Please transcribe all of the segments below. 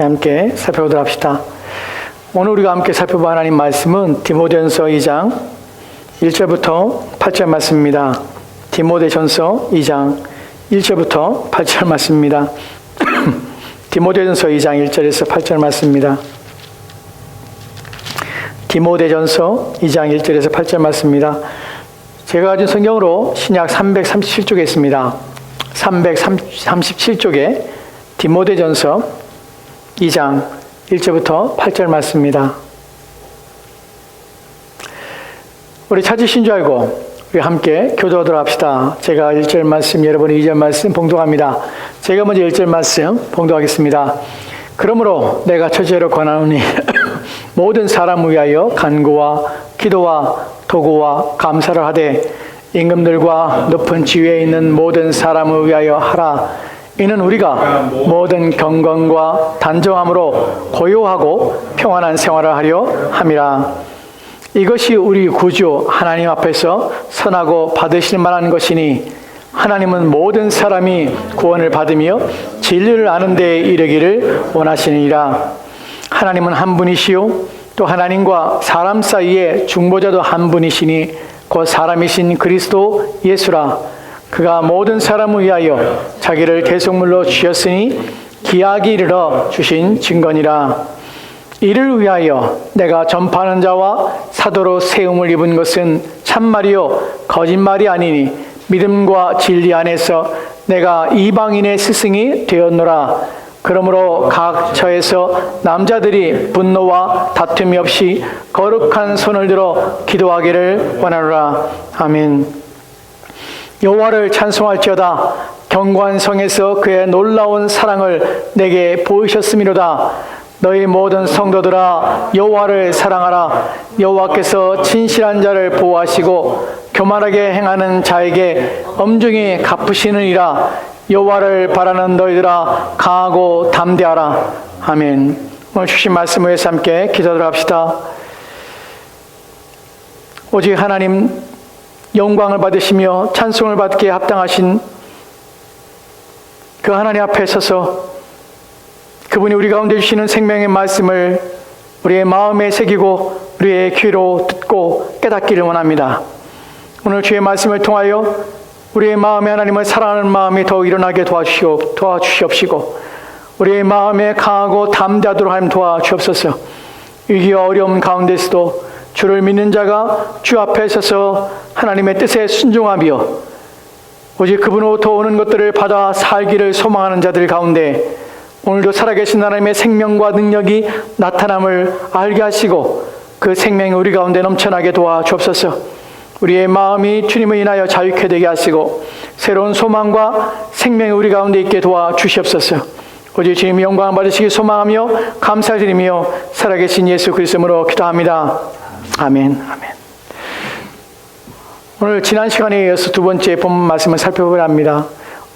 함께 살펴보도록 합시다. 오늘 우리가 함께 살펴볼 하나님 말씀은 디모데전서 2장 1절부터 8절 말씀입니다. 디모데전서 2장 1절부터 8절 말씀입니다. 디모데전서 2장 1절에서 8절 말씀입니다. 디모데전서 2장 1절에서 8절 말씀입니다. 제가 가진 성경으로 신약 337쪽에 있습니다. 337쪽에 디모데전서 2장 1절부터 8절 말씀입니다. 우리 찾으신 줄 알고 우리 함께 교도하도록 합시다. 제가 1절 말씀, 여러분이 2절 말씀 봉독합니다. 제가 먼저 1절 말씀 봉독하겠습니다. 그러므로 내가 첫째로 권하노니 모든 사람을 위하여 간구와 기도와 도구와 감사를 하되 임금들과 높은 지위에 있는 모든 사람을 위하여 하라. 이는 우리가 모든 경건과 단정함으로 고요하고 평안한 생활을 하려 함이라. 이것이 우리 구주 하나님 앞에서 선하고 받으실 만한 것이니 하나님은 모든 사람이 구원을 받으며 진리를 아는 데에 이르기를 원하시니라. 하나님은 한 분이시요 또 하나님과 사람 사이에 중보자도 한 분이시니 곧 사람이신 그리스도 예수라. 그가 모든 사람을 위하여 자기를 대속물로 주셨으니 기약이 이르러 주신 증거니라. 이를 위하여 내가 전파하는 자와 사도로 세움을 입은 것은 참말이요 거짓말이 아니니 믿음과 진리 안에서 내가 이방인의 스승이 되었노라. 그러므로 각 처에서 남자들이 분노와 다툼이 없이 거룩한 손을 들어 기도하기를 원하노라. 아멘. 여호와를 찬송할지어다. 견고한 성에서 그의 놀라운 사랑을 내게 보이셨음이로다. 너희 모든 성도들아 여호와를 사랑하라. 여호와께서 진실한 자를 보호하시고 교만하게 행하는 자에게 엄중히 갚으시느니라. 여호와를 바라는 너희들아 강하고 담대하라. 아멘. 오늘 주신 말씀 위해서 함께 기도하도록 합시다. 오직 하나님 영광을 받으시며 찬송을 받기에 합당하신 그 하나님 앞에 서서 그분이 우리 가운데 주시는 생명의 말씀을 우리의 마음에 새기고 우리의 귀로 듣고 깨닫기를 원합니다. 오늘 주의 말씀을 통하여 우리의 마음에 하나님을 사랑하는 마음이 더욱 일어나게 도와주시옵시고 우리의 마음에 강하고 담대하도록 하나님 도와주옵소서. 위기와 어려움 가운데서도 주를 믿는 자가 주 앞에 서서 하나님의 뜻에 순종하며 오직 그분으로부터 오는 것들을 받아 살기를 소망하는 자들 가운데 오늘도 살아계신 하나님의 생명과 능력이 나타남을 알게 하시고 그 생명이 우리 가운데 넘쳐나게 도와주옵소서. 우리의 마음이 주님을 인하여 자유케 되게 하시고 새로운 소망과 생명이 우리 가운데 있게 도와주시옵소서. 오직 주님의 영광을 받으시기 소망하며 감사드리며 살아계신 예수 그리스도로 기도합니다. 아멘. 아멘. 오늘 지난 시간에 이어서 두 번째 본문 말씀을 살펴보려 합니다.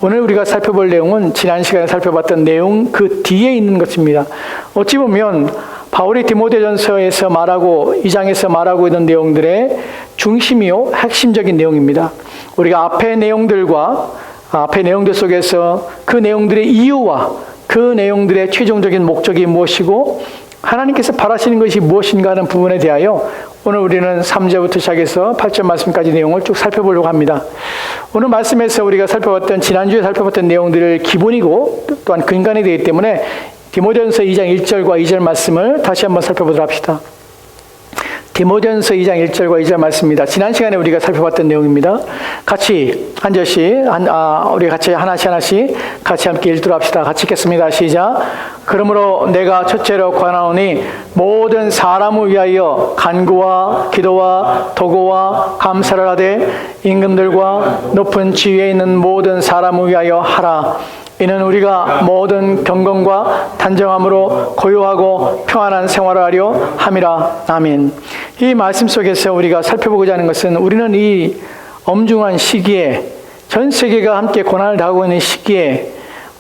오늘 우리가 살펴볼 내용은 지난 시간에 살펴봤던 내용 그 뒤에 있는 것입니다. 어찌 보면 바울이 디모데전서에서 말하고 2장에서 말하고 있는 내용들의 중심이요 핵심적인 내용입니다. 우리가 앞의 내용들 속에서 그 내용들의 이유와 그 내용들의 최종적인 목적이 무엇이고 하나님께서 바라시는 것이 무엇인가 하는 부분에 대하여 오늘 우리는 3절부터 시작해서 8절 말씀까지 내용을 쭉 살펴보려고 합니다. 오늘 말씀에서 우리가 지난주에 살펴봤던 내용들을 기본이고 또한 근간이 되기 때문에 디모데전서 2장 1절과 2절 말씀을 다시 한번 살펴보도록 합시다. 디모데전서 2장 1절과 2절 말씀입니다. 지난 시간에 우리가 살펴봤던 내용입니다. 같이 한 절씩, 우리 같이 하나씩 같이 함께 읽도록 합시다. 같이 읽겠습니다. 시작. 그러므로 내가 첫째로 권하노니 모든 사람을 위하여 간구와 기도와 도구와 감사를 하되 임금들과 높은 지위에 있는 모든 사람을 위하여 하라. 이는 우리가 모든 경건과 단정함으로 고요하고 평안한 생활을 하려 함이라. 아멘. 이 말씀 속에서 우리가 살펴보고자 하는 것은 우리는 이 엄중한 시기에 전 세계가 함께 고난을 당하고 있는 시기에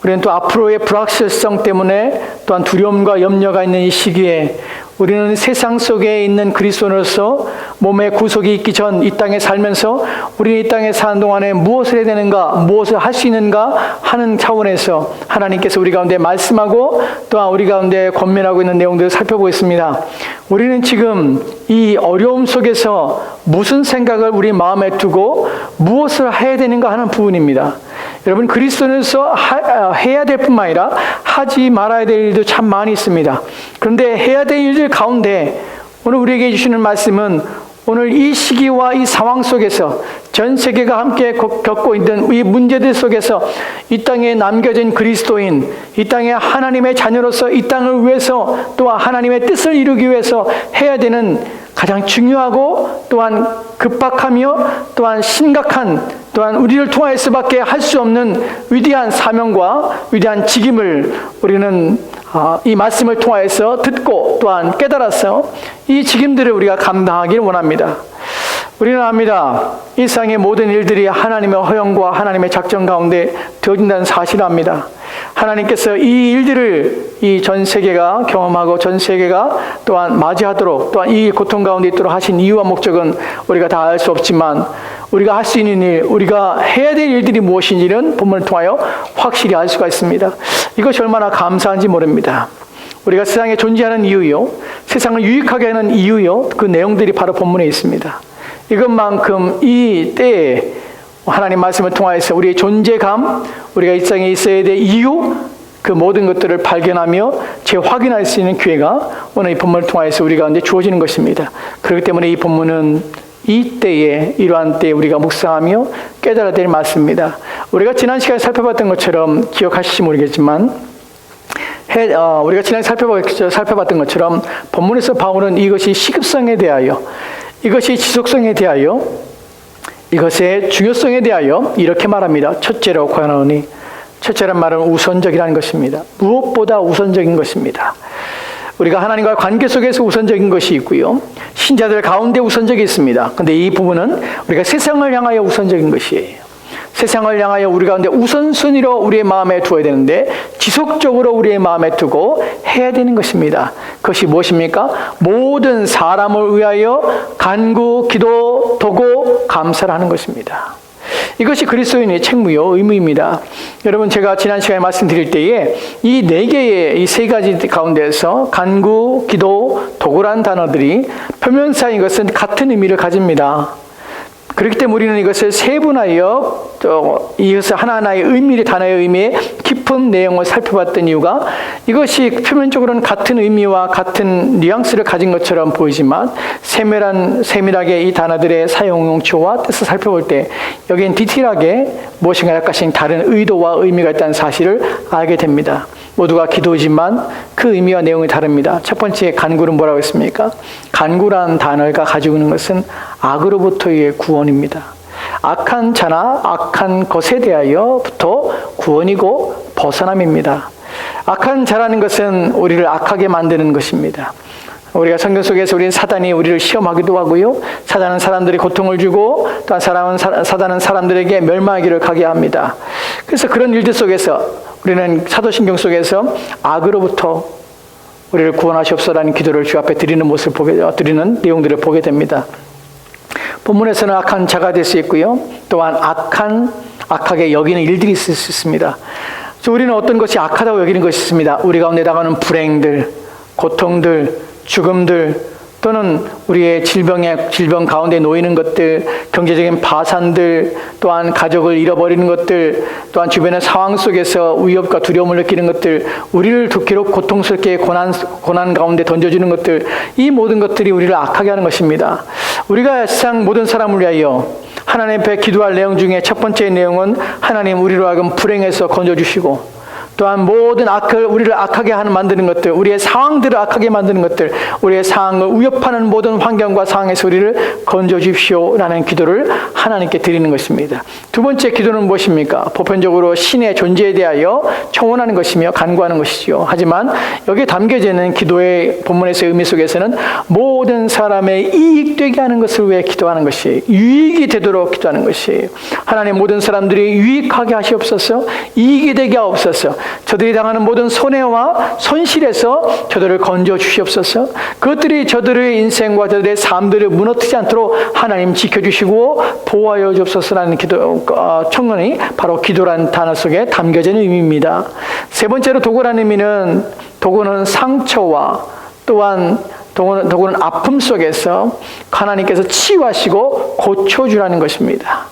우리는 또 앞으로의 불확실성 때문에 또한 두려움과 염려가 있는 이 시기에 우리는 세상 속에 있는 그리스도인으로서 몸의 구속이 있기 전 이 땅에 살면서 우리는 이 땅에 사는 동안에 무엇을 해야 되는가, 무엇을 할 수 있는가 하는 차원에서 하나님께서 우리 가운데 말씀하고 또한 우리 가운데 권면하고 있는 내용들을 살펴보겠습니다. 우리는 지금 이 어려움 속에서 무슨 생각을 우리 마음에 두고 무엇을 해야 되는가 하는 부분입니다. 여러분, 그리스도인으로서 해야 될 뿐만 아니라 하지 말아야 될 일도 참 많이 있습니다. 그런데 해야 될 일들 가운데 오늘 우리에게 주시는 말씀은 오늘 이 시기와 이 상황 속에서 전 세계가 함께 겪고 있는 이 문제들 속에서 이 땅에 남겨진 그리스도인, 이 땅에 하나님의 자녀로서 이 땅을 위해서 또한 하나님의 뜻을 이루기 위해서 해야 되는 가장 중요하고 또한 급박하며 또한 심각한 또한 우리를 통하여서밖에 할 수 없는 위대한 사명과 위대한 직임을 우리는 이 말씀을 통하여서 듣고 또한 깨달아서 이 직임들을 우리가 감당하기를 원합니다. 우리는 압니다. 이 세상의 모든 일들이 하나님의 허용과 하나님의 작전 가운데 되어진다는 사실을 압니다. 하나님께서 이 일들을 이 전 세계가 경험하고 전 세계가 또한 맞이하도록 또한 이 고통 가운데 있도록 하신 이유와 목적은 우리가 다 알 수 없지만 우리가 할 수 있는 일, 우리가 해야 될 일들이 무엇인지는 본문을 통하여 확실히 알 수가 있습니다. 이것이 얼마나 감사한지 모릅니다. 우리가 세상에 존재하는 이유요, 세상을 유익하게 하는 이유요, 그 내용들이 바로 본문에 있습니다. 이것만큼 이 때에 하나님 말씀을 통하여서 우리의 존재감, 우리가 이 땅에 있어야 될 이유, 그 모든 것들을 발견하며 재확인할 수 있는 기회가 오늘 이 본문을 통하여서 우리 가운데 주어지는 것입니다. 그렇기 때문에 이 본문은 이 때에, 이러한 때에 우리가 묵상하며 깨달아야 될 말씀입니다. 우리가 지난 시간에 살펴봤던 것처럼 기억하실지 모르겠지만 우리가 지난해 살펴봤던 것처럼 본문에서 바울은 이것이 시급성에 대하여, 이것이 지속성에 대하여, 이것의 중요성에 대하여 이렇게 말합니다. 첫째로 고하노니, 첫째란 말은 우선적이라는 것입니다. 무엇보다 우선적인 것입니다. 우리가 하나님과의 관계 속에서 우선적인 것이 있고요, 신자들 가운데 우선적이 있습니다. 그런데 이 부분은 우리가 세상을 향하여 우선적인 것이에요. 세상을 향하여 우리 가운데 우선순위로 우리의 마음에 두어야 되는데 지속적으로 우리의 마음에 두고 해야 되는 것입니다. 그것이 무엇입니까? 모든 사람을 위하여 간구, 기도, 도고, 감사를 하는 것입니다. 이것이 그리스도인의 책무요, 의무입니다. 여러분, 제가 지난 시간에 말씀드릴 때에 이 네 개의, 이 세 가지 가운데서 간구, 기도, 도구라는 단어들이 표면상인 것은 같은 의미를 가집니다. 그렇기 때문에 우리는 이것을 세분하여 이것을 하나하나의 의미를, 단어의 의미에 깊은 내용을 살펴봤던 이유가 이것이 표면적으로는 같은 의미와 같은 뉘앙스를 가진 것처럼 보이지만 세밀하게 이 단어들의 사용용처와 뜻을 살펴볼 때 여기엔 디테일하게 무엇인가 약간씩 다른 의도와 의미가 있다는 사실을 알게 됩니다. 모두가 기도지만 그 의미와 내용이 다릅니다. 첫 번째 간구는 뭐라고 했습니까? 간구라는 단어가 가지고 있는 것은 악으로부터의 구원입니다. 악한 자나 악한 것에 대하여부터 구원이고 벗어남입니다. 악한 자라는 것은 우리를 악하게 만드는 것입니다. 우리가 성경 속에서 우리는 사단이 우리를 시험하기도 하고요, 사단은 사람들이 고통을 주고 또 사단은 사람들에게 멸망하기를 가게 합니다. 그래서 그런 일들 속에서 우리는 사도신경 속에서 악으로부터 우리를 구원하시옵소서라는 기도를 주 앞에 드리는 드리는 내용들을 보게 됩니다. 본문에서는 악한 자가 될 수 있고요, 또한 악하게 여기는 일들이 있을 수 있습니다. 우리는 어떤 것이 악하다고 여기는 것이 있습니다. 우리 가운데 나가는 불행들, 고통들, 죽음들, 또는 우리의 질병 가운데 놓이는 것들, 경제적인 파산들, 또한 가족을 잃어버리는 것들, 또한 주변의 상황 속에서 위협과 두려움을 느끼는 것들, 우리를 괴롭고 고통스럽게 고난 가운데 던져주는 것들, 이 모든 것들이 우리를 악하게 하는 것입니다. 우리가 세상 모든 사람을 위하여 하나님 앞에 기도할 내용 중에 첫 번째 내용은 하나님 우리로 하여금 불행에서 건져주시고, 또한 모든 우리를 악하게 만드는 것들, 우리의 상황들을 악하게 만드는 것들, 우리의 상황을 위협하는 모든 환경과 상황에서 우리를 건져주십시오 라는 기도를 하나님께 드리는 것입니다. 두 번째 기도는 무엇입니까? 보편적으로 신의 존재에 대하여 청원하는 것이며 간구하는 것이죠. 하지만 여기에 담겨져 있는 기도의 본문에서의 의미 속에서는 모든 사람의 이익되게 하는 것을 위해 기도하는 것이에요. 유익이 되도록 기도하는 것이에요. 하나님 모든 사람들이 유익하게 하시옵소서, 이익이 되게 하옵소서. 저들이 당하는 모든 손해와 손실에서 저들을 건져 주시옵소서. 그것들이 저들의 인생과 저들의 삶들을 무너뜨리지 않도록 하나님 지켜주시고 보호하여 주옵소서라는 기도 청론이 바로 기도라는 단어 속에 담겨져 있는 의미입니다. 세 번째로 도구라는 의미는, 도구는 상처와 또한 도구는 아픔 속에서 하나님께서 치유하시고 고쳐주라는 것입니다.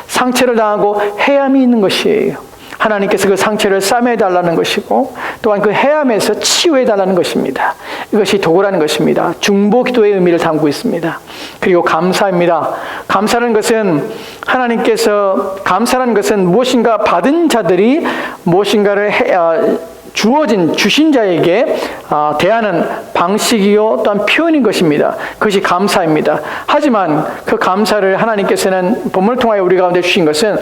상처를 당하고 해함이 있는 것이에요. 하나님께서 그 상처를 싸매달라는 것이고 또한 그 해함에서 치유해달라는 것입니다. 이것이 도구라는 것입니다. 중보 기도의 의미를 담고 있습니다. 그리고 감사입니다. 감사라는 것은 감사라는 것은 무엇인가 받은 자들이 무엇인가를 주신 자에게 대하는 방식이요 또한 표현인 것입니다. 그것이 감사입니다. 하지만 그 감사를 하나님께서는 본문을 통하여 우리 가운데 주신 것은,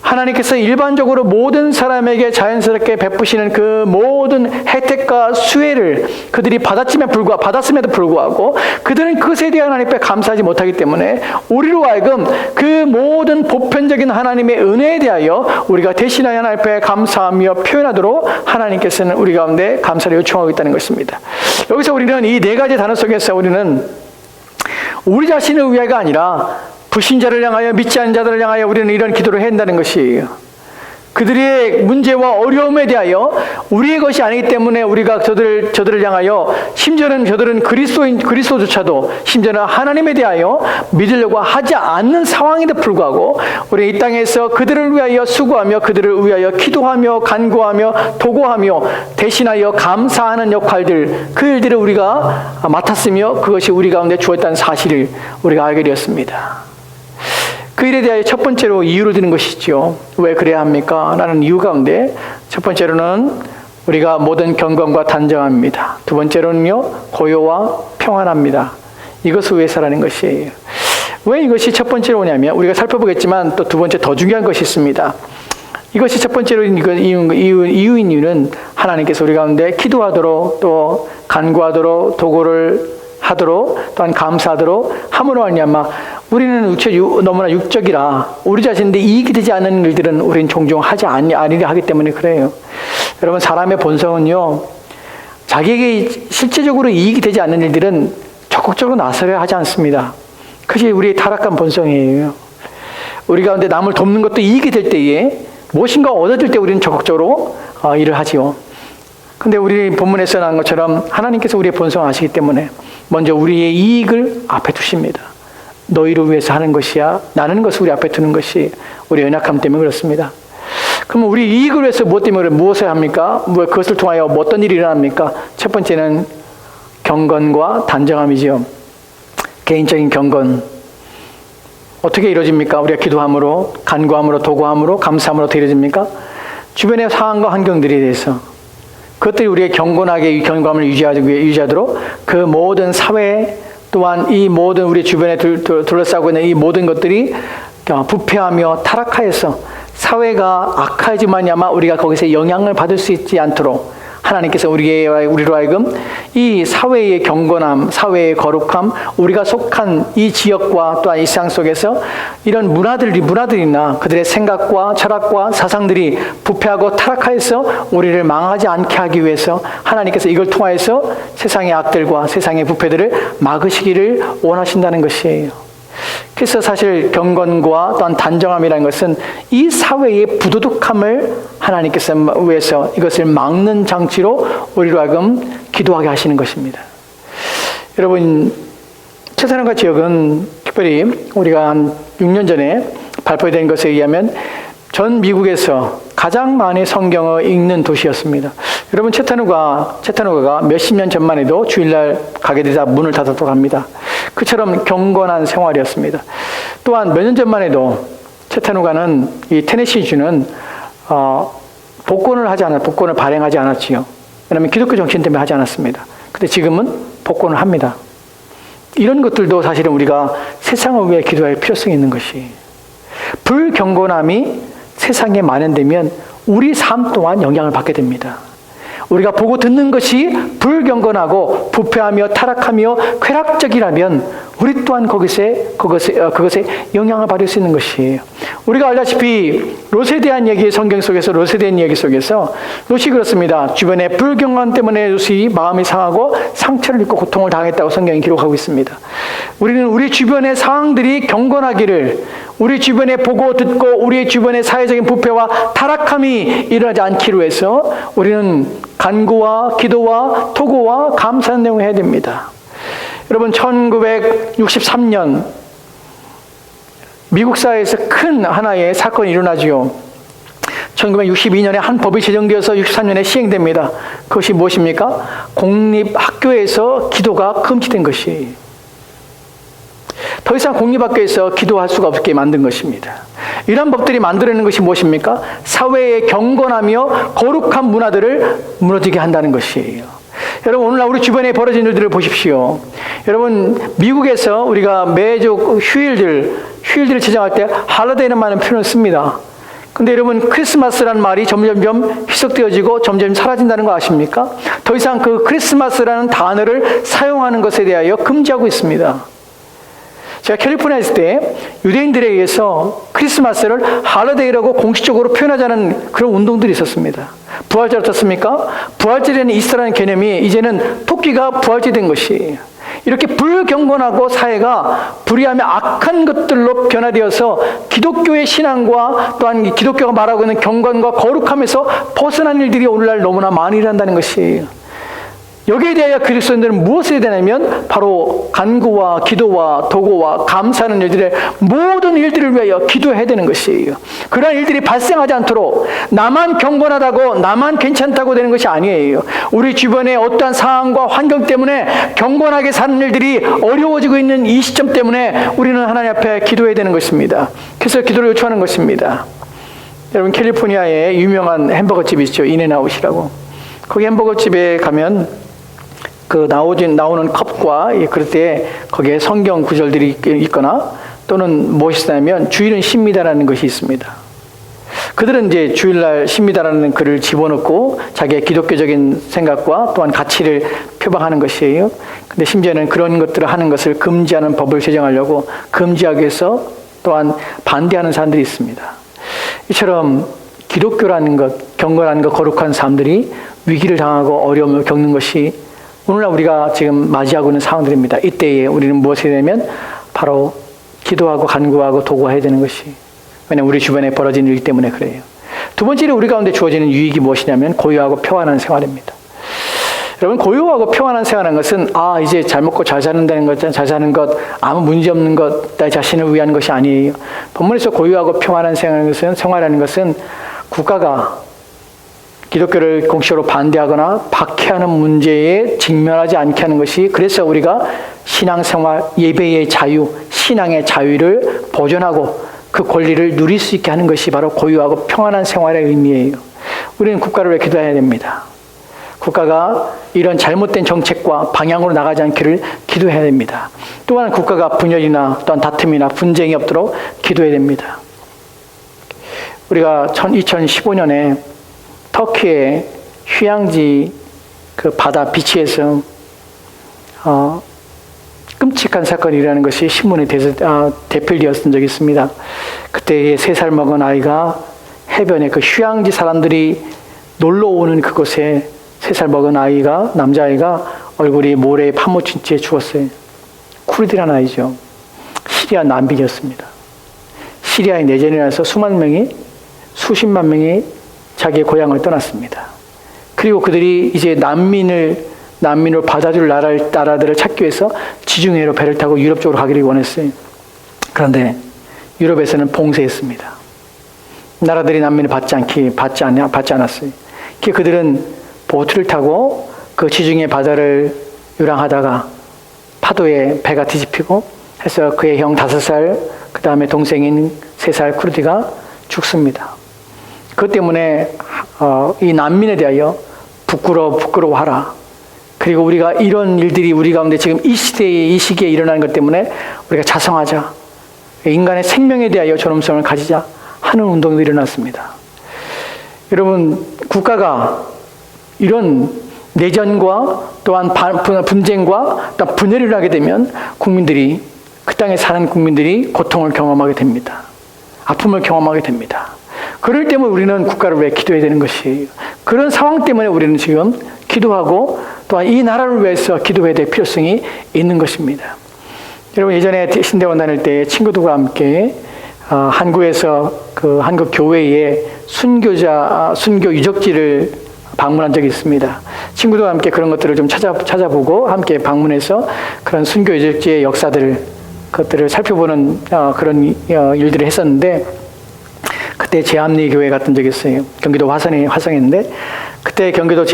하나님께서 일반적으로 모든 사람에게 자연스럽게 베푸시는 그 모든 혜택과 수혜를 그들이 받았음에도 불구하고 그들은 그것에 대해 하나님 앞에 감사하지 못하기 때문에 우리로 하여금 그 모든 보편적인 하나님의 은혜에 대하여 우리가 대신하여 하나님 앞에 감사하며 표현하도록 하나님께서는 우리 가운데 감사를 요청하고 있다는 것입니다. 여기서 우리는 이 네 가지 단어 속에서 우리는 우리 자신을 위하여가 아니라 불신자를 향하여, 믿지 않는 자들을 향하여 우리는 이런 기도를 해야 한다는 것이에요. 그들의 문제와 어려움에 대하여 우리의 것이 아니기 때문에 우리가 저들을 향하여, 심지어는 저들은 그리스도조차도 심지어는 하나님에 대하여 믿으려고 하지 않는 상황에도 불구하고 우리 이 땅에서 그들을 위하여 수고하며 그들을 위하여 기도하며 간구하며 도구하며 대신하여 감사하는 역할들, 그 일들을 우리가 맡았으며 그것이 우리 가운데 주었다는 사실을 우리가 알게 되었습니다. 그 일에 대하여 첫 번째로 이유를 드는 것이죠. 왜 그래야 합니까? 라는 이유 가운데 첫 번째로는 우리가 모든 경건과 단정함입니다. 두 번째로는요, 고요와 평안합니다. 이것을 위해서라는 것이에요. 왜 이것이 첫 번째로 오냐면, 우리가 살펴보겠지만 또 두 번째 더 중요한 것이 있습니다. 이것이 첫 번째로 이유인 이유는 하나님께서 우리 가운데 기도하도록 또 간구하도록 도구를 하도록 또한 감사하도록 함으로 말미암아 우리는 너무나 육적이라 우리 자신인데 이익이 되지 않는 일들은 우리는 종종 하지 아니려 하기 때문에 그래요. 여러분, 사람의 본성은요, 자기에게 실제적으로 이익이 되지 않는 일들은 적극적으로 나서려 하지 않습니다. 그것이 우리의 타락한 본성이에요. 우리 가운데 남을 돕는 것도 이익이 될 때에, 무엇인가 얻어질 때 우리는 적극적으로 일을 하지요. 근데 우리 본문에서 나온 것처럼 하나님께서 우리의 본성을 아시기 때문에 먼저 우리의 이익을 앞에 두십니다. 너희를 위해서 하는 것이야, 나는 것을 우리 앞에 두는 것이 우리의 연약함 때문에 그렇습니다. 그러면 우리 이익을 위해서 무엇을 합니까? 그것을 통하여 어떤 일이 일어납니까? 첫 번째는 경건과 단정함이죠. 개인적인 경건. 어떻게 이루어집니까? 우리가 기도함으로, 간구함으로, 도구함으로, 감사함으로 어떻게 이루어집니까? 주변의 상황과 환경들에 대해서 그것들이 우리의 경건하게 경건함을 유지하도록 그 모든 사회 또한 이 모든 우리 주변에 둘러싸고 있는 이 모든 것들이 부패하며 타락하여서 사회가 악하지만 아마 우리가 거기서 영향을 받을 수 있지 않도록 하나님께서 우리로 하여금 이 사회의 경건함, 사회의 거룩함, 우리가 속한 이 지역과 또한 이 세상 속에서 이런 문화들이나 그들의 생각과 철학과 사상들이 부패하고 타락하여서 우리를 망하지 않게 하기 위해서 하나님께서 이걸 통하여서 세상의 악들과 세상의 부패들을 막으시기를 원하신다는 것이에요. 그래서 사실 경건과 또한 단정함이라는 것은 이 사회의 부도덕함을 하나님께서 위해서 이것을 막는 장치로 우리로 하여금 기도하게 하시는 것입니다. 여러분, 최선한가 지역은 특별히 우리가 한 6년 전에 발표된 것에 의하면 전 미국에서 가장 많이 성경을 읽는 도시였습니다. 여러분, 채타누가가 몇십 년 전만 해도 주일날 가게 되자 문을 닫았다고 합니다. 그처럼 경건한 생활이었습니다. 또한 몇 년 전만 해도 채타누가는 이 테네시주는 복권을 발행하지 않았지요. 왜냐하면 기독교 정신 때문에 하지 않았습니다. 근데 지금은 복권을 합니다. 이런 것들도 사실은 우리가 세상을 위해 기도할 필요성이 있는 것이, 불경건함이 세상에 만연되면 우리 삶 또한 영향을 받게 됩니다. 우리가 보고 듣는 것이 불경건하고 부패하며 타락하며 쾌락적이라면 우리 또한 그것에 영향을 받을 수 있는 것이에요. 우리가 알다시피 롯에 대한 얘기, 성경 속에서 롯에 대한 얘기 속에서 롯이 그렇습니다. 주변의 불경건 때문에 롯이 마음이 상하고 상처를 입고 고통을 당했다고 성경이 기록하고 있습니다. 우리는 우리 주변의 상황들이 경건하기를, 우리 주변에 보고 듣고 우리 주변의 사회적인 부패와 타락함이 일어나지 않기로 해서 우리는 간구와 기도와 토고와 감사하는 내용을 해야 됩니다. 여러분, 1963년 미국 사회에서 큰 하나의 사건이 일어나지요. 1962년에 한 법이 제정되어서 63년에 시행됩니다. 그것이 무엇입니까? 공립학교에서 기도가 금지된 것이에요. 더 이상 공립학교에서 기도할 수가 없게 만든 것입니다. 이런 법들이 만들어내는 것이 무엇입니까? 사회의 경건하며 거룩한 문화들을 무너지게 한다는 것이에요. 여러분, 오늘날 우리 주변에 벌어진 일들을 보십시오. 여러분, 미국에서 우리가 매주 휴일들을 지정할 때 할러데이는 많은 표현을 씁니다. 근데 여러분, 크리스마스라는 말이 점점점 희석되어지고 점점 사라진다는 거 아십니까? 더 이상 그 크리스마스라는 단어를 사용하는 것에 대하여 금지하고 있습니다. 제가 캘리포니아에 있을 때 유대인들에 의해서 크리스마스를 할러데이라고 공식적으로 표현하자는 그런 운동들이 있었습니다. 부활절 어떻습니까? 부활절에는 이스라엘 개념이 이제는 토끼가 부활절이 된 것이에요. 이렇게 불경건하고 사회가 불의하며 악한 것들로 변화되어서 기독교의 신앙과 또한 기독교가 말하고 있는 경건과 거룩함에서 벗어난 일들이 오늘날 너무나 많이 일어난다는 것이에요. 여기에 대하여 그리스도인들은 무엇을 해야 되냐면 바로 간구와 기도와 도고와 감사하는 일들의 모든 일들을 위하여 기도해야 되는 것이에요. 그러한 일들이 발생하지 않도록 나만 경건하다고 나만 괜찮다고 되는 것이 아니에요. 우리 주변의 어떠한 상황과 환경 때문에 경건하게 사는 일들이 어려워지고 있는 이 시점 때문에 우리는 하나님 앞에 기도해야 되는 것입니다. 그래서 기도를 요청하는 것입니다. 여러분, 캘리포니아에 유명한 햄버거 집이 있죠. 인앤아웃이라고. 거기 햄버거 집에 가면 그 나오는 컵과 그럴 때 거기에 성경 구절들이 있거나 또는 무엇이 있냐면 주일은 쉽니다라는 것이 있습니다. 그들은 이제 주일날 쉽니다라는 글을 집어넣고 자기의 기독교적인 생각과 또한 가치를 표방하는 것이에요. 근데 심지어는 그런 것들을 하는 것을 금지하는 법을 제정하려고 금지하기 위해서 또한 반대하는 사람들이 있습니다. 이처럼 기독교라는 것, 경건한 것, 거룩한 사람들이 위기를 당하고 어려움을 겪는 것이 오늘날 우리가 지금 맞이하고 있는 상황들입니다. 이때에 우리는 무엇을 해야 되냐면 바로 기도하고 간구하고 도구해야 되는 것이, 왜냐하면 우리 주변에 벌어진 일 때문에 그래요. 두 번째로 우리 가운데 주어지는 유익이 무엇이냐면 고요하고 평안한 생활입니다. 여러분, 고요하고 평안한 생활하는 것은 이제 잘 먹고 잘 사는다는 것, 잘 사는 것, 아무 문제 없는 것, 나 자신을 위한 것이 아니에요. 본문에서 고요하고 평안한 생활하는 것은 국가가 기독교를 공식적으로 반대하거나 박해하는 문제에 직면하지 않게 하는 것이, 그래서 우리가 신앙생활, 예배의 자유, 신앙의 자유를 보존하고 그 권리를 누릴 수 있게 하는 것이 바로 고요하고 평안한 생활의 의미예요. 우리는 국가를 위해 기도해야 됩니다. 국가가 이런 잘못된 정책과 방향으로 나가지 않기를 기도해야 됩니다. 또한 국가가 분열이나 또한 다툼이나 분쟁이 없도록 기도해야 됩니다. 우리가 2015년에 터키의 휴양지 그 바다 비치에서 끔찍한 사건이 일어나는 것이 신문에 대필되었던 적이 있습니다. 그때 3살 먹은 아이가 해변에 그 휴양지 사람들이 놀러 오는 그곳에 3살 먹은 아이가, 남자아이가 얼굴이 모래에 파묻힌 채 죽었어요. 쿠르드라는 아이죠. 시리아 난민이었습니다. 시리아에 내전이 나서 수십만 명이 자기의 고향을 떠났습니다. 그리고 그들이 이제 난민으로 받아줄 나라들을 찾기 위해서 지중해로 배를 타고 유럽 쪽으로 가기를 원했어요. 그런데 유럽에서는 봉쇄했습니다. 나라들이 난민을 받지 않았어요. 그들은 보트를 타고 그 지중해 바다를 유랑하다가 파도에 배가 뒤집히고 해서 그의 형 5살, 그 다음에 동생인 3살 쿠르디가 죽습니다. 그것 때문에 이 난민에 대하여 부끄러워하라. 그리고 우리가 이런 일들이 우리 가운데 지금 이 시기에 일어나는 것 때문에 우리가 자성하자. 인간의 생명에 대하여 존엄성을 가지자 하는 운동도 일어났습니다. 여러분, 국가가 이런 내전과 또한 분쟁과 또 분열이 일어나게 되면 국민들이, 그 땅에 사는 국민들이 고통을 경험하게 됩니다. 아픔을 경험하게 됩니다. 그럴 때면 우리는 국가를 왜 기도해야 되는 것이에요. 그런 상황 때문에 우리는 지금 기도하고 또한 이 나라를 위해서 기도해야 될 필요성이 있는 것입니다. 여러분, 예전에 신대원 다닐 때 친구들과 함께 한국에서 그 한국 교회의 순교 유적지를 방문한 적이 있습니다. 친구들과 함께 그런 것들을 좀 찾아보고 함께 방문해서 그런 순교 유적지의 그것들을 살펴보는 그런 일들을 했었는데, 그때 제암리 교회 갔던 적이 있어요. 경기도 화성인데, 그때 경기도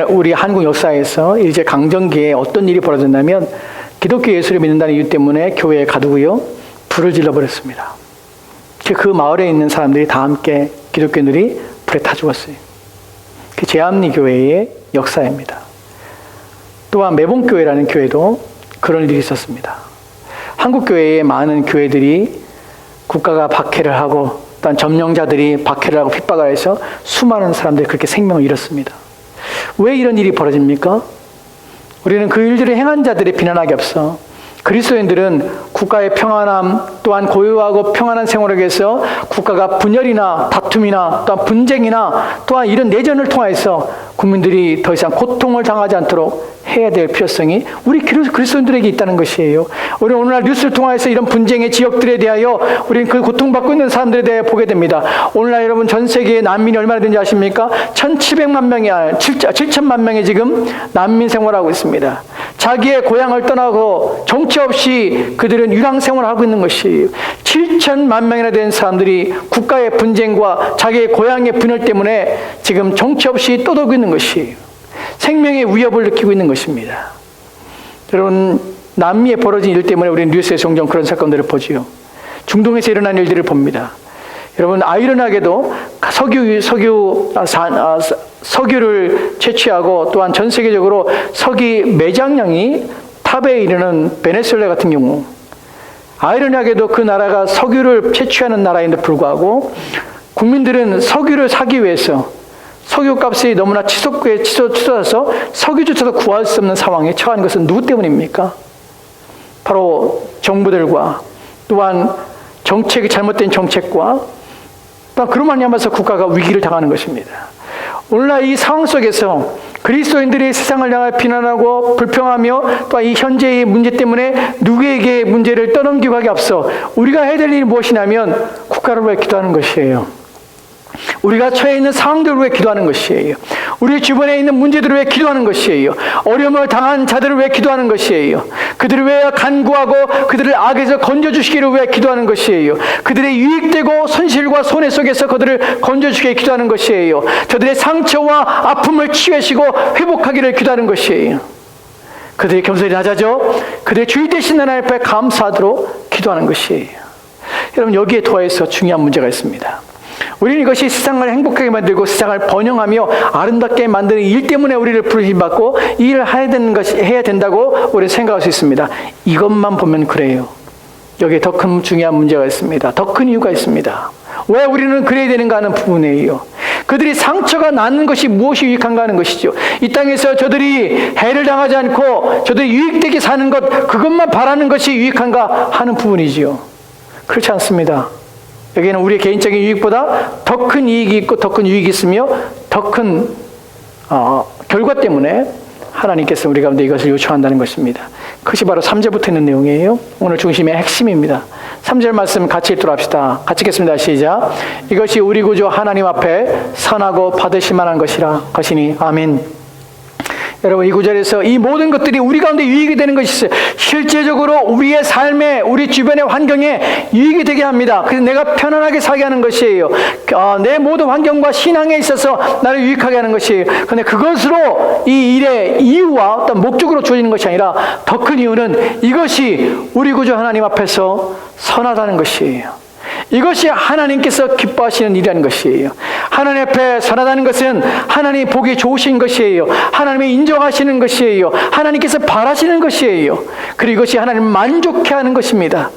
우리 한국 역사에서 이제 강점기에 어떤 일이 벌어졌냐면, 기독교 예수를 믿는다는 이유 때문에 교회에 가두고요, 불을 질러버렸습니다. 그 마을에 있는 사람들이 다 함께 기독교인들이 불에 타 죽었어요. 그 제암리 교회의 역사입니다. 또한 매봉교회라는 교회도 그런 일이 있었습니다. 한국 교회의 많은 교회들이 국가가 박해를 하고 또한 점령자들이 박해를 하고 핍박을 해서 수많은 사람들이 그렇게 생명을 잃었습니다. 왜 이런 일이 벌어집니까? 우리는 그 일들을 행한 자들의 비난하기 없어. 그리스도인들은 국가의 평안함 또한 고요하고 평안한 생활을 위해서 국가가 분열이나 다툼이나 또한 분쟁이나 또한 이런 내전을 통해서 국민들이 더 이상 고통을 당하지 않도록 해야 될 필요성이 우리 그리스도인들에게 있다는 것이에요. 우리 오늘날 뉴스를 통해서 이런 분쟁의 지역들에 대하여 우리는 그 고통받고 있는 사람들에 대해 보게 됩니다. 오늘날 여러분 전 세계에 난민이 얼마나 되는지 아십니까? 7천만 명이 지금 난민 생활하고 있습니다. 자기의 고향을 떠나고 정치 없이 그들은 유랑 생활을 하고 있는 것이에요. 7천만 명이나 되는 사람들이 국가의 분쟁과 자기의 고향의 분열 때문에 지금 정치 없이 떠돌고 있는 것이에요. 생명의 위협을 느끼고 있는 것입니다. 여러분, 남미에 벌어진 일 때문에 우리는 뉴스에 종종 그런 사건들을 보지요. 중동에서 일어난 일들을 봅니다. 여러분, 아이러니하게도 석유를 채취하고 또한 전 세계적으로 석유 매장량이 탑에 이르는 베네수엘라 같은 경우, 아이러니하게도 그 나라가 석유를 채취하는 나라인데 불구하고 국민들은 석유를 사기 위해서 석유값이 너무나 치솟아서 석유조차도 구할 수 없는 상황에 처한 것은 누구 때문입니까? 바로 정부들과 또한 잘못된 정책과 또 그로 말미암아서 국가가 위기를 당하는 것입니다. 오늘날 이 상황 속에서 그리스도인들이 세상을 향해 비난하고 불평하며 또 이 현재의 문제 때문에 누구에게 문제를 떠넘기고 하기 앞서 우리가 해야 될 일이 무엇이냐면 국가를 위해 기도하는 것이에요. 우리가 처해 있는 상황들을 위해 기도하는 것이에요. 우리 주변에 있는 문제들을 위해 기도하는 것이에요. 어려움을 당한 자들을 위해 기도하는 것이에요. 그들을 위해 간구하고 그들을 악에서 건져주시기를 위해 기도하는 것이에요. 그들의 유익되고 손실과 손해 속에서 그들을 건져주시기에 기도하는 것이에요. 저들의 상처와 아픔을 치유하시고 회복하기를 기도하는 것이에요. 그들의 겸손이 낮아져 그들의 주인 되신 하나님 앞에 감사하도록 기도하는 것이에요. 여러분, 여기에 더해서 중요한 문제가 있습니다. 우리는 이것이 세상을 행복하게 만들고 세상을 번영하며 아름답게 만드는 일 때문에 우리를 부르심받고 이 일을 해야 된다고 우리는 생각할 수 있습니다. 이것만 보면 그래요. 여기에 더 큰 중요한 문제가 있습니다. 더 큰 이유가 있습니다. 왜 우리는 그래야 되는가 하는 부분이에요. 그들이 상처가 나는 것이 무엇이 유익한가 하는 것이죠. 이 땅에서 저들이 해를 당하지 않고 저들이 유익되게 사는 것, 그것만 바라는 것이 유익한가 하는 부분이지요. 그렇지 않습니다. 여기에는 우리의 개인적인 유익보다 더 큰 이익이 있고 더 큰 유익이 있으며 더 큰 결과 때문에 하나님께서 우리 가운데 이것을 요청한다는 것입니다. 그것이 바로 3절부터 있는 내용이에요. 오늘 중심의 핵심입니다. 3절 말씀 같이 읽도록 합시다. 같이 읽겠습니다. 시작. 이것이 우리 구주 하나님 앞에 선하고 받으실 만한 것이니 아멘. 여러분, 이 구절에서 이 모든 것들이 우리 가운데 유익이 되는 것이 있어요. 실제적으로 우리의 삶에, 우리 주변의 환경에 유익이 되게 합니다. 그래서 내가 편안하게 살게 하는 것이에요. 내 모든 환경과 신앙에 있어서 나를 유익하게 하는 것이에요. 그런데 그것으로 이 일의 이유와 어떤 목적으로 주어지는 것이 아니라 더 큰 이유는 이것이 우리 구주 하나님 앞에서 선하다는 것이에요. 이것이 하나님께서 기뻐하시는 일이라는 것이에요. 하나님 앞에 선하다는 것은 하나님 보기 좋으신 것이에요. 하나님이 인정하시는 것이에요. 하나님께서 바라시는 것이에요. 그리고 이것이 하나님 만족해 하는 것입니다.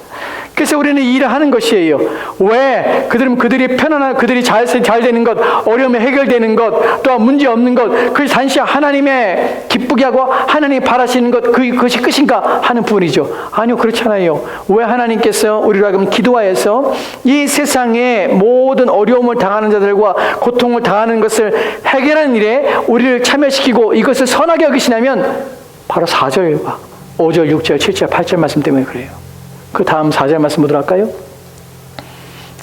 그래서 우리는 이 일을 하는 것이에요. 왜? 그들이 편안한, 그들이 잘 되는 것, 어려움이 해결되는 것, 또한 문제 없는 것, 그것이 단시 하나님의 기쁘게 하고 하나님이 바라시는 것, 그것이 끝인가 하는 부분이죠. 아니요, 그렇잖아요. 왜 하나님께서 우리로 하여금 기도하여서 이 세상의 모든 어려움을 당하는 자들과 고통을 당하는 것을 해결하는 일에 우리를 참여시키고 이것을 선하게 여기시냐면 바로 4절과 5절, 6절, 7절, 8절 말씀 때문에 그래요. 그 다음 4절 말씀 보도록 할까요?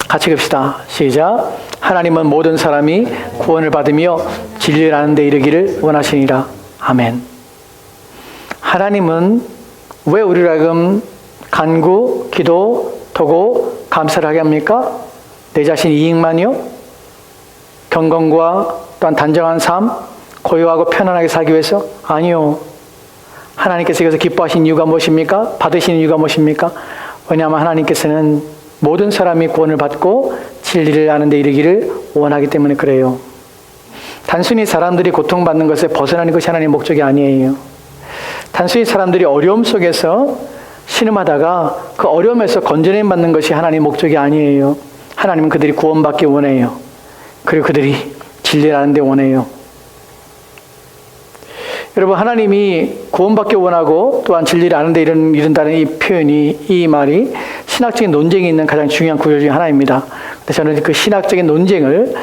같이 봅시다. 시작. 하나님은 모든 사람이 구원을 받으며 진리를 아는 데 이르기를 원하시니라. 아멘. 하나님은 왜 우리를 하여금 간구, 기도, 도고, 감사를 하게 합니까? 내 자신 이익만이요? 경건과 또한 단정한 삶, 고요하고 편안하게 살기 위해서? 아니요. 하나님께서 여기서 기뻐하신 이유가 무엇입니까? 받으시는 이유가 무엇입니까? 왜냐하면 하나님께서는 모든 사람이 구원을 받고 진리를 아는 데 이르기를 원하기 때문에 그래요. 단순히 사람들이 고통받는 것에 벗어나는 것이 하나님의 목적이 아니에요. 단순히 사람들이 어려움 속에서 신음하다가 그 어려움에서 건져내 받는 것이 하나님의 목적이 아니에요. 하나님은 그들이 구원받기 원해요. 그리고 그들이 진리를 아는 데 원해요. 여러분, 하나님이 구원받기 원하고 또한 진리를 아는 데 이른다는 이 표현이, 이 말이 신학적인 논쟁이 있는 가장 중요한 구절 중에 하나입니다. 근데 저는 그 신학적인 논쟁을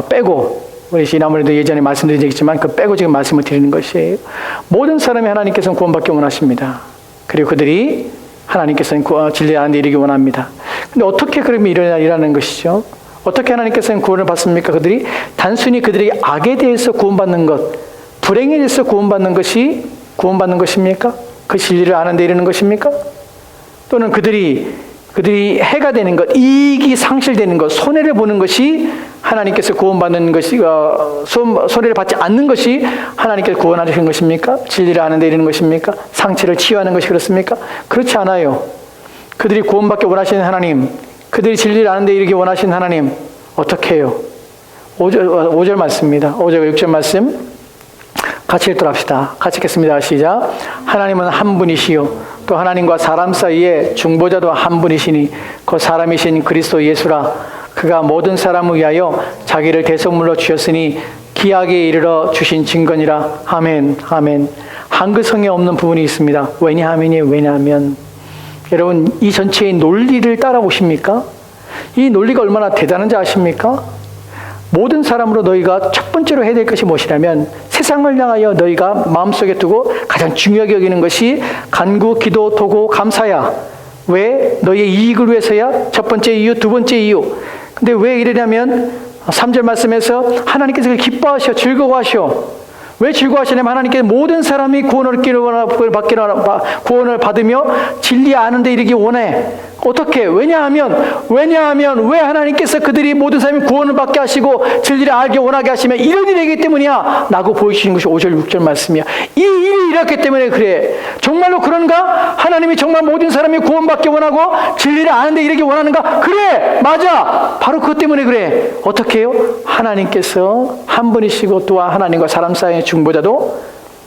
빼고, 우리 지난번에도 예전에 말씀드린 적이 있지만 그 빼고 지금 말씀을 드리는 것이에요. 모든 사람이 하나님께서는 구원받기 원하십니다. 그리고 그들이 하나님께서는 진리를 아는 데 이르기 원합니다. 근데 어떻게 그러면 일어나는 것이죠? 어떻게 하나님께서는 구원을 받습니까? 그들이 단순히 그들이 악에 대해서 구원받는 것, 불행에 대해서 구원받는 것입니까? 그 진리를 아는 데 이르는 것입니까? 또는 그들이 해가 되는 것, 이익이 상실되는 것, 손해를 보는 것이 하나님께서 구원받는 것이, 손해를 받지 않는 것이 하나님께서 구원하시는 것입니까? 진리를 아는 데 이르는 것입니까? 상처를 치유하는 것이 그렇습니까? 그렇지 않아요. 그들이 구원받기 원하시는 하나님, 그들이 진리를 아는 데 이르기 원하시는 하나님, 어떻게 해요? 5절 말씀입니다. 5절 6절 말씀 같이 읽도록 합시다. 같이 읽겠습니다. 시작. 하나님은 한 분이시요 또 하나님과 사람 사이에 중보자도 한 분이시니 그 사람이신 그리스도 예수라. 그가 모든 사람을 위하여 자기를 대속물로 주셨으니 기약에 이르러 주신 증거니라. 아멘. 아멘. 한글 성에 없는 부분이 있습니다. 왜냐하면 여러분, 이 전체의 논리를 따라보십니까? 이 논리가 얼마나 대단한지 아십니까? 모든 사람으로 너희가 첫 번째로 해야 될 것이 무엇이냐면 세상을 향하여 너희가 마음속에 두고 가장 중요하게 여기는 것이 간구, 기도, 도고, 감사야. 왜? 너희의 이익을 위해서야. 첫 번째 이유, 두 번째 이유. 근데 왜 이러냐면 3절 말씀에서 하나님께서 기뻐하셔, 즐거워하셔. 왜 즐거워하시냐면 하나님께서 모든 사람이 구원을 받으며 진리 아는 데 이르기 원해. 어떻게? 왜냐하면 왜 하나님께서 그들이 모든 사람이 구원을 받게 하시고 진리를 알게 원하게 하시면 이런 일이기 때문이야 라고 보여주시는 것이 5절 6절 말씀이야. 이 일이 이렇기 때문에 그래. 정말로 그런가? 하나님이 정말 모든 사람이 구원받기 원하고 진리를 아는 데 이르기 원하는가? 그래, 맞아. 바로 그것 때문에 그래. 어떻게 해요? 하나님께서 한 분이시고 또한 하나님과 사람 사이의 중보자도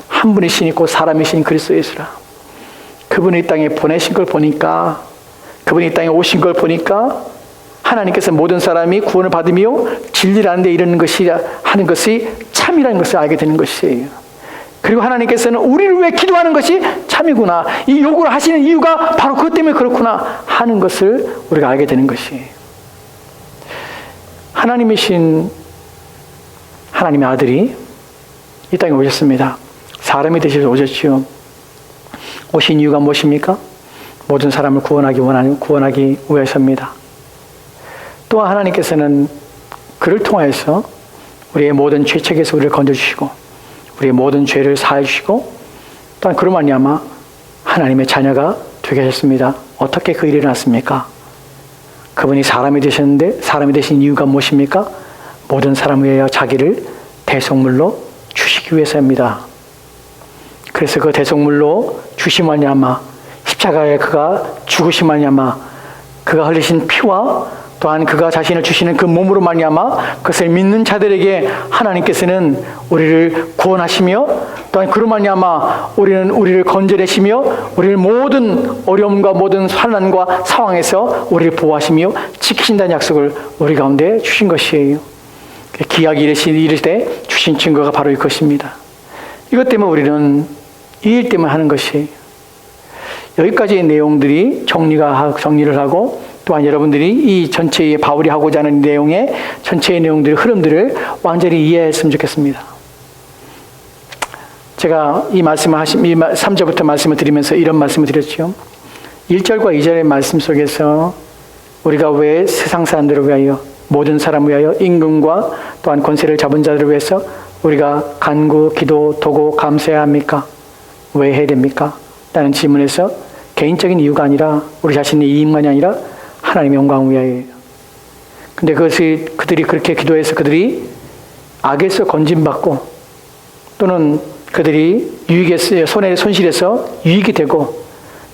한 분이시니 곧 사람이신 그리스도 예수라. 그분이 이 땅에 보내신 걸 보니까, 그분이 이 땅에 오신 걸 보니까 하나님께서 모든 사람이 구원을 받으며 진리를 아는 데 이르는 것이 하는 것이 참이라는 것을 알게 되는 것이에요. 그리고 하나님께서는 우리를 위해 기도하는 것이 참이구나, 이 요구를 하시는 이유가 바로 그것 때문에 그렇구나 하는 것을 우리가 알게 되는 것이에요. 하나님이신 하나님의 아들이 이 땅에 오셨습니다. 사람이 되셔서 오셨지요. 오신 이유가 무엇입니까? 모든 사람을 구원하기 위해서입니다. 또한 하나님께서는 그를 통하여서 우리의 모든 죄책에서 우리를 건져주시고 우리의 모든 죄를 사해주시고 또한 그로 말미암아 하나님의 자녀가 되게 하셨습니다. 어떻게 그 일이 일어났습니까? 그분이 사람이 되셨는데 사람이 되신 이유가 무엇입니까? 모든 사람을 위하여 자기를 대속물로 주시기 위해서입니다. 그래서 그 대속물로 주심 말미암아 십자가에 그가 죽으심 말미암아 그가 흘리신 피와 또한 그가 자신을 주시는 그 몸으로 말미암아 그것을 믿는 자들에게 하나님께서는 우리를 구원하시며 또한 그로 말미암아 우리를 건져내시며 우리를 모든 어려움과 모든 환난과 상황에서 우리를 보호하시며 지키신다는 약속을 우리 가운데 주신 것이에요. 기약이 이르실 때 주신 증거가 바로 이것입니다. 이것 때문에 우리는 이 일 때문에 하는 것이에요. 여기까지의 내용들이 정리를 하고 또한 여러분들이 이 전체의 바울이 하고자 하는 내용의 전체의 내용들의 흐름들을 완전히 이해했으면 좋겠습니다. 제가 이 3절부터 말씀을 드리면서 이런 말씀을 드렸죠. 1절과 2절의 말씀 속에서 우리가 왜 세상 사람들을 위하여 모든 사람을 위하여 임금과 또한 권세를 잡은 자들을 위해서 우리가 간구, 기도, 도고, 감사해야 합니까? 왜 해야 됩니까? 라는 질문에서 개인적인 이유가 아니라 우리 자신의 이익만이 아니라 하나님의 영광을 위하여예요. 근데 그것이 그들이 그렇게 기도해서 그들이 악에서 건진받고 또는 그들이 손실에서 유익이 되고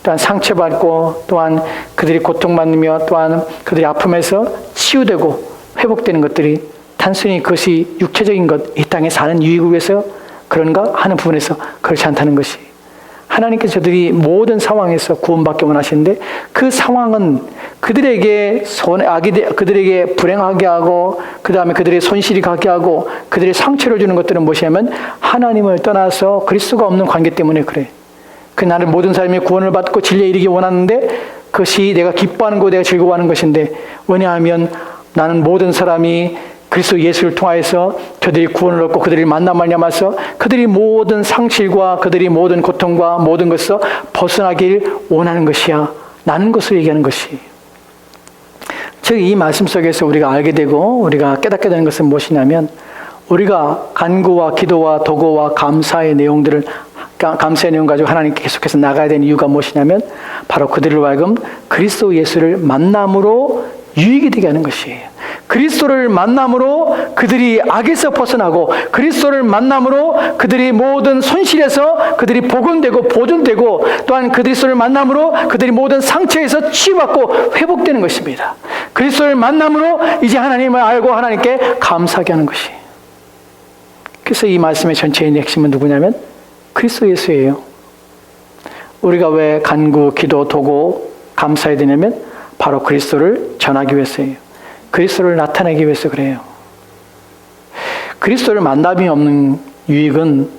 또한 상처받고 또한 그들이 고통받으며 또한 그들이 아픔에서 치유되고 회복되는 것들이 단순히 그것이 육체적인 것, 이 땅에 사는 유익을 위해서 그런가 하는 부분에서 그렇지 않다는 것이 하나님께서 저들이 모든 상황에서 구원받기 원하시는데 그 상황은 그들에게 그들에게 불행하게 하고 그 다음에 그들의 손실이 가게 하고 그들의 상처를 주는 것들은 무엇이냐면 하나님을 떠나서 그리스도가 없는 관계 때문에 그래. 그 나는 모든 사람이 구원을 받고 진리에 이르기 원하는데 그것이 내가 기뻐하는 거 내가 즐거워하는 것인데 왜냐하면 나는 모든 사람이 그리스도 예수를 통하여서 그들이 구원을 얻고 그들이 만나 말미암아서 그들이 모든 상실과 그들이 모든 고통과 모든 것에서 벗어나길 원하는 것이야. 나는 것을 얘기하는 것이. 즉 이 말씀 속에서 우리가 알게 되고 우리가 깨닫게 되는 것은 무엇이냐면 우리가 간구와 기도와 도고와 감사의 내용 가지고 하나님께 계속해서 나가야 되는 이유가 무엇이냐면 바로 그들을 하여금 그리스도 예수를 만남으로 유익이 되게 하는 것이에요. 그리스도를 만남으로 그들이 악에서 벗어나고 그리스도를 만남으로 그들이 모든 손실에서 그들이 복원되고 보존되고 또한 그리스도를 만남으로 그들이 모든 상처에서 치유받고 회복되는 것입니다. 그리스도를 만남으로 이제 하나님을 알고 하나님께 감사하게 하는 것이. 그래서 이 말씀의 전체의 핵심은 누구냐면 그리스도 예수예요. 우리가 왜 간구, 기도, 도고 감사해야 되냐면 바로 그리스도를 전하기 위해서예요. 그리스도를 나타내기 위해서 그래요. 그리스도를 만남이 없는 유익은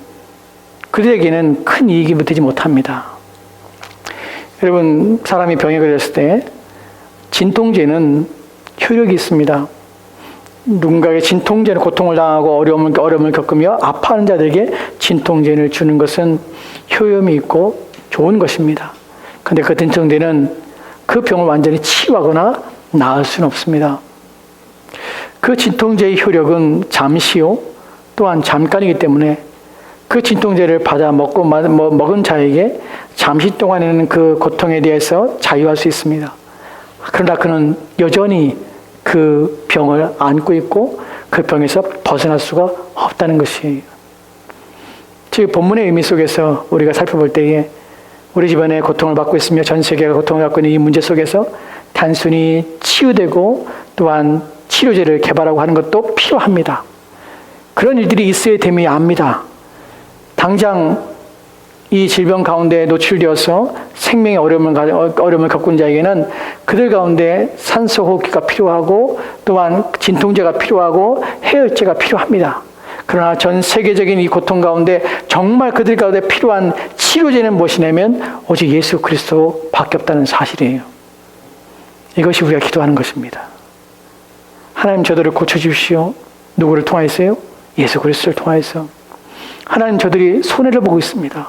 그들에게는 큰 이익이 되지 못합니다. 여러분, 사람이 병에 걸렸을 때 진통제는 효력이 있습니다. 누군가에게 진통제는 고통을 당하고 어려움을 겪으며 아파하는 자들에게 진통제를 주는 것은 효험이 있고 좋은 것입니다. 그런데 그 진통제는 그 병을 완전히 치유하거나 나을 수는 없습니다. 그 진통제의 효력은 잠시요 또한 잠깐이기 때문에 그 진통제를 받아 먹은 자에게 잠시 동안에는 그 고통에 대해서 자유할 수 있습니다. 그러나 그는 여전히 그 병을 안고 있고 그 병에서 벗어날 수가 없다는 것이에요. 즉 본문의 의미 속에서 우리가 살펴볼 때에 우리 집안에 고통을 받고 있으며 전 세계가 고통을 받고 있는 이 문제 속에서 단순히 치유되고 또한 치료제를 개발하고 하는 것도 필요합니다. 그런 일들이 있어야 됨이 압니다. 당장 이 질병 가운데 노출되어서 생명의 어려움을 겪은 자에게는 그들 가운데 산소호흡기가 필요하고 또한 진통제가 필요하고 해열제가 필요합니다. 그러나 전 세계적인 이 고통 가운데 정말 그들 가운데 필요한 치료제는 무엇이냐면 오직 예수 그리스도밖에 없다는 사실이에요. 이것이 우리가 기도하는 것입니다. 하나님 저들을 고쳐주십시오. 누구를 통하여서요? 예수 그리스도를 통하여서. 하나님 저들이 손해를 보고 있습니다.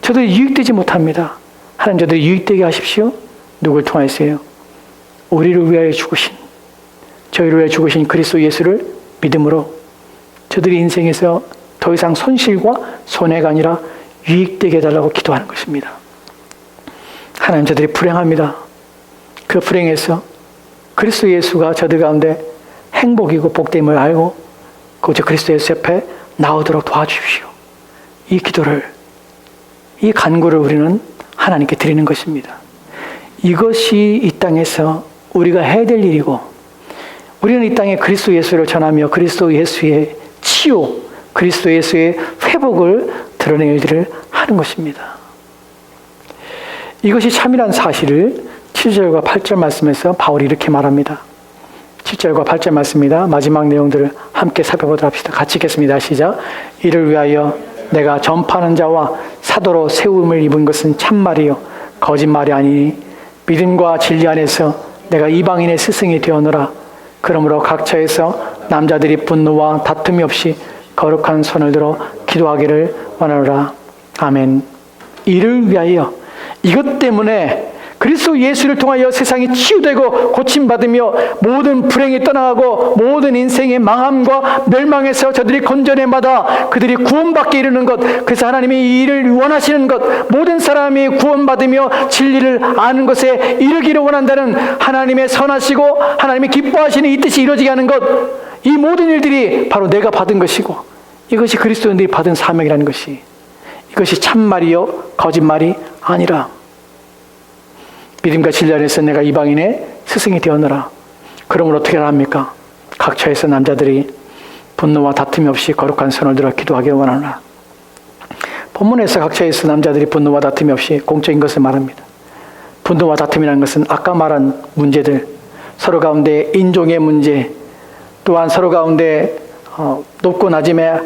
저들이 유익되지 못합니다. 하나님 저들이 유익되게 하십시오. 누구를 통하여서요? 우리를 위하여 죽으신, 저희를 위하여 죽으신 그리스도 예수를 믿음으로 저들이 인생에서 더 이상 손실과 손해가 아니라 유익되게 해달라고 기도하는 것입니다. 하나님 저들이 불행합니다. 그 불행에서 그리스도 예수가 저들 가운데 행복이고 복됨을 알고 오직 그리스도 예수 옆에 나오도록 도와주십시오. 이 기도를, 이 간구를 우리는 하나님께 드리는 것입니다. 이것이 이 땅에서 우리가 해야 될 일이고, 우리는 이 땅에 그리스도 예수를 전하며 그리스도 예수의 치유, 그리스도 예수의 회복을 드러낼 일들을 하는 것입니다. 이것이 참이란 사실을 7절과 8절 말씀에서 바울이 이렇게 말합니다. 7절과 8절 말씀입니다. 마지막 내용들을 함께 살펴보도록 합시다. 같이 읽겠습니다. 시작. 이를 위하여 내가 전파하는 자와 사도로 세움을 입은 것은 참말이요 거짓말이 아니니 믿음과 진리 안에서 내가 이방인의 스승이 되었노라. 그러므로 각처에서 남자들이 분노와 다툼이 없이 거룩한 손을 들어 기도하기를 원하노라. 아멘. 이를 위하여, 이것 때문에 그리스도 예수를 통하여 세상이 치유되고 고침받으며 모든 불행이 떠나가고 모든 인생의 망함과 멸망에서 저들이 건져내마다 그들이 구원받게 이르는 것, 그래서 하나님이 이 일을 원하시는 것, 모든 사람이 구원받으며 진리를 아는 것에 이르기를 원한다는 하나님의 선하시고 하나님이 기뻐하시는 이 뜻이 이루어지게 하는 것, 이 모든 일들이 바로 내가 받은 것이고 이것이 그리스도인들이 받은 사명이라는 것이, 이것이 참말이요 거짓말이 아니라 믿음과 진리 안에서 내가 이방인의 스승이 되었노라. 그러므로 어떻게 합니까? 각처에서 남자들이 분노와 다툼이 없이 거룩한 손을 들어 기도하기를 원하노라. 본문에서 각처에서 남자들이 분노와 다툼이 없이 공적인 것을 말합니다. 분노와 다툼이라는 것은 아까 말한 문제들, 서로 가운데 인종의 문제, 또한 서로 가운데 높고 낮음의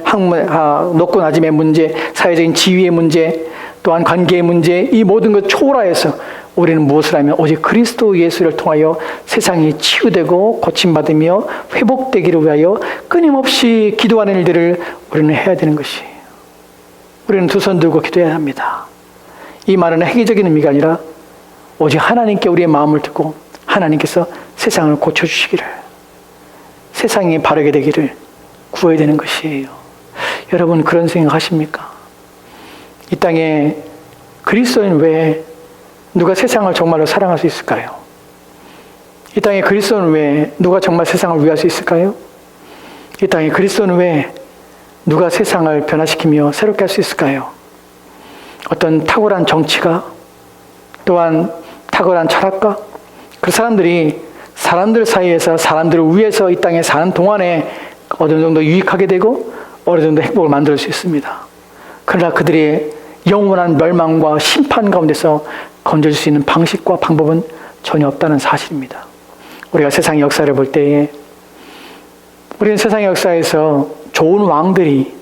문제, 사회적인 지위의 문제, 또한 관계의 문제, 이 모든 것 초월하여서 우리는 무엇을 하면 오직 그리스도 예수를 통하여 세상이 치유되고 고침받으며 회복되기를 위하여 끊임없이 기도하는 일들을 우리는 해야 되는 것이에요. 우리는 두 손 들고 기도해야 합니다. 이 말은 획기적인 의미가 아니라 오직 하나님께 우리의 마음을 듣고 하나님께서 세상을 고쳐주시기를, 세상이 바르게 되기를 구해야 되는 것이에요. 여러분 그런 생각하십니까? 이 땅에 그리스도인 외에 누가 세상을 정말로 사랑할 수 있을까요? 이 땅에 그리스도인 외에 누가 정말 세상을 위할 수 있을까요? 이 땅에 그리스도인 외에 누가 세상을 변화시키며 새롭게 할 수 있을까요? 어떤 탁월한 정치가, 또한 탁월한 철학가, 그 사람들이 사람들 사이에서 사람들을 위해서 이 땅에 사는 동안에 어느 정도 유익하게 되고 어느 정도 행복을 만들 수 있습니다. 그러나 그들의 영원한 멸망과 심판 가운데서 건져줄 수 있는 방식과 방법은 전혀 없다는 사실입니다. 우리가 세상의 역사를 볼 때에 우리는 세상의 역사에서 좋은 왕들이,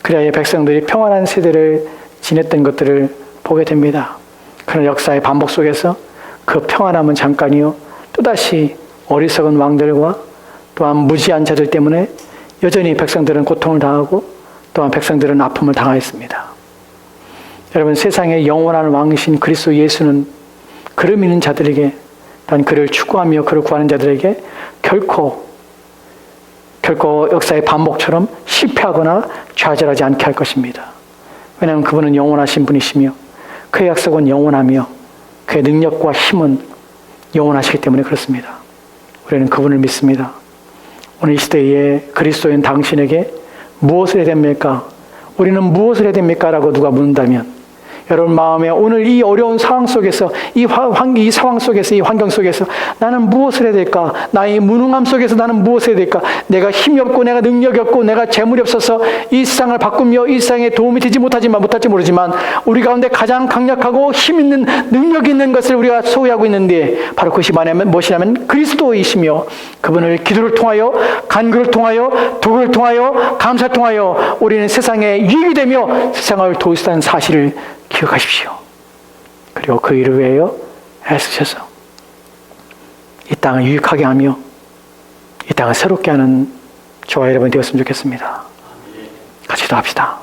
그래야 백성들이 평안한 세대를 지냈던 것들을 보게 됩니다. 그런 역사의 반복 속에서 그 평안함은 잠깐이요 또다시 어리석은 왕들과 또한 무지한 자들 때문에 여전히 백성들은 고통을 당하고 또한 백성들은 아픔을 당하였습니다. 여러분 세상의 영원한 왕이신 그리스도 예수는 그를 믿는 자들에게, 단 그를 추구하며 그를 구하는 자들에게 결코 역사의 반복처럼 실패하거나 좌절하지 않게 할 것입니다. 왜냐하면 그분은 영원하신 분이시며 그의 약속은 영원하며 그의 능력과 힘은 영원하시기 때문에 그렇습니다. 우리는 그분을 믿습니다. 오늘 이 시대에 그리스도인 당신에게 무엇을 해야 됩니까? 우리는 무엇을 해야 됩니까? 라고 누가 묻는다면 여러분 마음에 오늘 이 어려운 상황 속에서 이 상황 속에서 이 환경 속에서 나는 무엇을 해야 될까? 나의 무능함 속에서 나는 무엇을 해야 될까? 내가 힘이 없고 내가 능력이 없고 내가 재물이 없어서 이 세상을 바꾸며 이 세상에 도움이 되지 못할지 모르지만 우리 가운데 가장 강력하고 힘 있는 능력이 있는 것을 우리가 소유하고 있는데 바로 그것이 무엇이냐면 그리스도이시며 그분을 기도를 통하여 간구를 통하여 도구를 통하여 감사를 통하여 우리는 세상에 유익이 되며 세상을 도울 수 있다는 사실을 기억하십시오. 그리고 그 일을 위하여 애쓰셔서 이 땅을 유익하게 하며 이 땅을 새롭게 하는 저와 여러분이 되었으면 좋겠습니다. 같이 기도합시다.